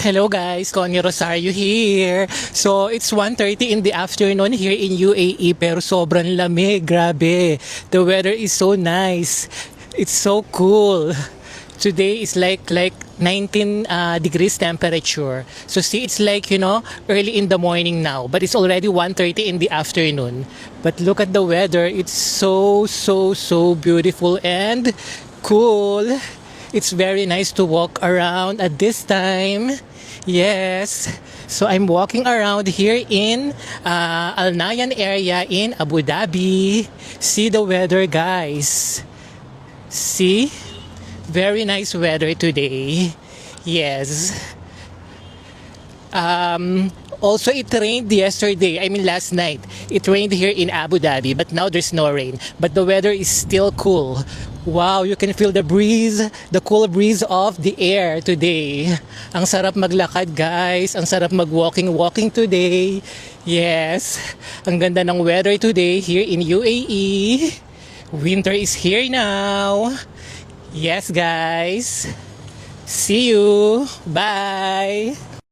Hello guys, Connie Rosario here. So it's 1:30 in the afternoon here in UAE pero sobrang lamig, grabe. The weather is so nice. It's so cool. Today is like 19 degrees temperature. So see, it's like, early in the morning now, but it's already 1:30 in the afternoon. But look at the weather. It's so beautiful and cool. It's very nice to walk around at this time. Yes. So I'm walking around here in Al Nahyan area in Abu Dhabi. See the weather, guys. See? Very nice weather today. Yes. Also, it rained yesterday. I mean, last night. It rained here in Abu Dhabi, but now there's no rain. But the weather is still cool. Wow, you can feel the breeze, the cool breeze of the air today. Ang sarap maglakad, guys. Ang sarap mag-walking today. Yes. Ang ganda ng weather today here in UAE. Winter is here now. Yes, guys. See you. Bye.